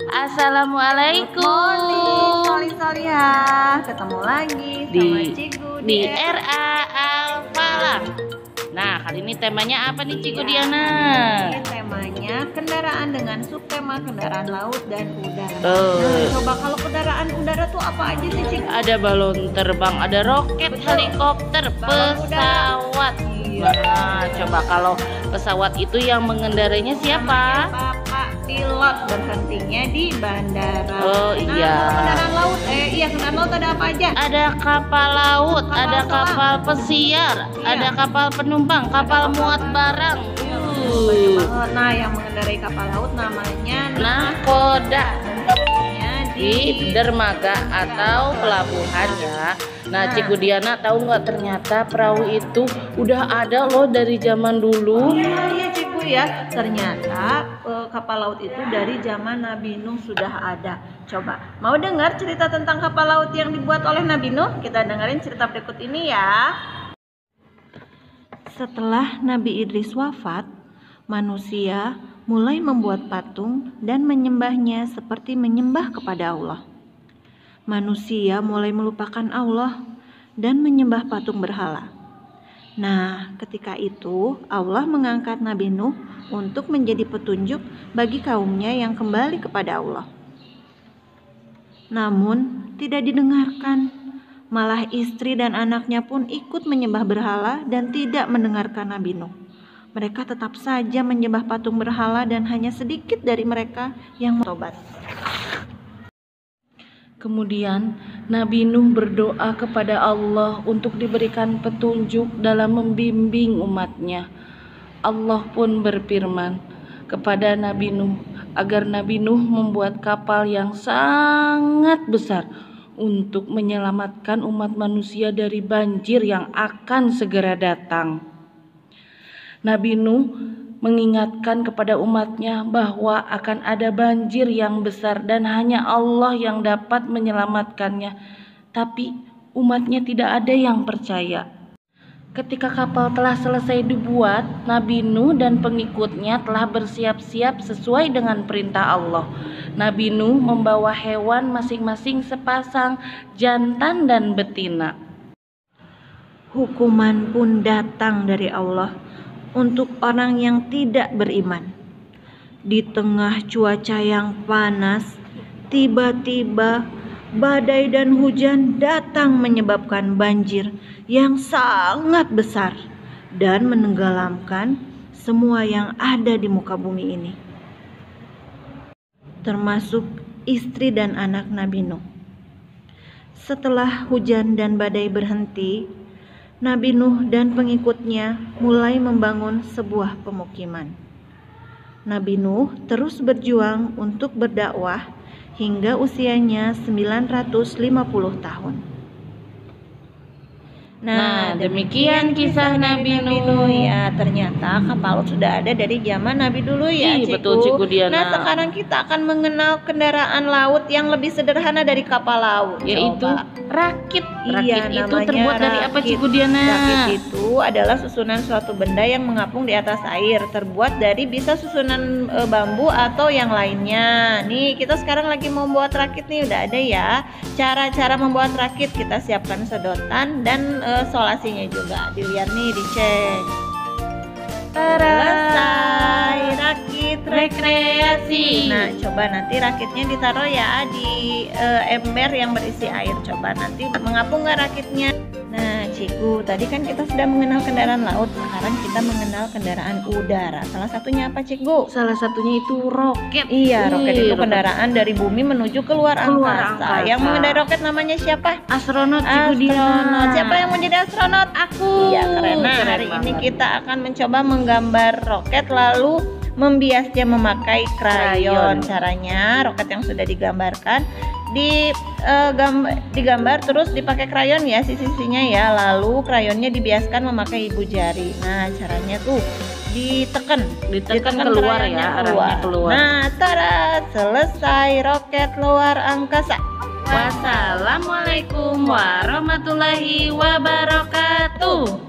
Assalamualaikum. Solihah, ketemu lagi sama Cikgu di RA Al-Falah. Nah, kali ini temanya apa nih Cikgu Diana? Ini temanya kendaraan dengan subtema kendaraan laut dan udara. Coba kalau kendaraan udara tuh apa aja sih Cikgu? Ada balon terbang, ada roket, helikopter, pesawat. Nah, coba kalau pesawat itu yang mengendarainya siapa? Bapak pilot, berhentinya di bandara. Oh iya. Kendaraan laut, kendaraan laut ada apa aja? Ada kapal laut, ada kapal pesiar, ada kapal penumpang, kapal muat barang. Nah, yang mengendarai kapal laut namanya nahkoda. Di dermaga atau pelabuhan ya. Nah, Cikgu Diana tahu nggak, ternyata perahu itu udah ada loh dari zaman dulu. Iya Cikgu ya, ternyata kapal laut itu dari zaman Nabi Nuh sudah ada. Coba, mau dengar cerita tentang kapal laut yang dibuat oleh Nabi Nuh? Kita dengerin cerita berikut ini ya. Setelah Nabi Idris wafat, manusia mulai membuat patung dan menyembahnya seperti menyembah kepada Allah. Manusia mulai melupakan Allah dan menyembah patung berhala. Nah, ketika itu Allah mengangkat Nabi Nuh untuk menjadi petunjuk bagi kaumnya yang kembali kepada Allah. Namun, tidak didengarkan. Malah istri dan anaknya pun ikut menyembah berhala dan tidak mendengarkan Nabi Nuh. Mereka tetap saja menyembah patung berhala dan hanya sedikit dari mereka yang bertobat. Kemudian Nabi Nuh berdoa kepada Allah untuk diberikan petunjuk dalam membimbing umatnya. Allah pun berfirman kepada Nabi Nuh agar Nabi Nuh membuat kapal yang sangat besar untuk menyelamatkan umat manusia dari banjir yang akan segera datang. Nabi Nuh mengingatkan kepada umatnya bahwa akan ada banjir yang besar dan hanya Allah yang dapat menyelamatkannya. Tapi umatnya tidak ada yang percaya. Ketika kapal telah selesai dibuat, Nabi Nuh dan pengikutnya telah bersiap-siap sesuai dengan perintah Allah. Nabi Nuh membawa hewan masing-masing sepasang, jantan dan betina. Hukuman pun datang dari Allah untuk orang yang tidak beriman. Di tengah cuaca yang panas, tiba-tiba badai dan hujan datang menyebabkan banjir yang sangat besar dan menenggelamkan semua yang ada di muka bumi ini, termasuk istri dan anak Nabi Nuh. Setelah hujan dan badai berhenti, Nabi Nuh dan pengikutnya mulai membangun sebuah pemukiman. Nabi Nuh terus berjuang untuk berdakwah hingga usianya 950 tahun. Nah, demikian kisah Nabi Nuh. Ya, ternyata kapal laut sudah ada dari zaman Nabi dulu ya, Cikgu. Betul Cikgu Diana. Nah, sekarang kita akan mengenal kendaraan laut yang lebih sederhana dari kapal laut, yaitu rakit. Iya, rakit itu terbuat dari apa Cikgu Diana? Rakit itu adalah susunan suatu benda yang mengapung di atas air, terbuat dari bisa susunan bambu atau yang lainnya. Nih, kita sekarang lagi mau membuat rakit nih, udah ada ya. Cara-cara membuat rakit, kita siapkan sedotan dan solasinya juga. Dilihat nih, dicek. Selesai rakit rekreasi. Nah, coba nanti rakitnya ditaruh ya di ember yang berisi air. Coba nanti mengapung nggak rakitnya? Nah, Cikgu, tadi kan kita sudah mengenal kendaraan laut. Sekarang kita mengenal kendaraan udara. Salah satunya apa, Cikgu? Salah satunya itu roket. Iya, roket itu kendaraan dari bumi menuju ke luar angkasa. Yang mengendarai roket namanya siapa? Astronot, Cikgu Diana. Siapa yang mau jadi astronot? Aku. Iya, keren. Nah, hari ini kita akan mencoba menggambar roket lalu membiasnya memakai krayon. Caranya, roket yang sudah digambarkan digambar terus dipakai krayon ya, sisi-sisinya ya, lalu krayonnya dibiaskan memakai ibu jari. Nah, caranya tuh ditekan keluar ya, arahnya keluar. Nah, tada, selesai roket luar angkasa. Wassalamualaikum warahmatullahi wabarakatuh.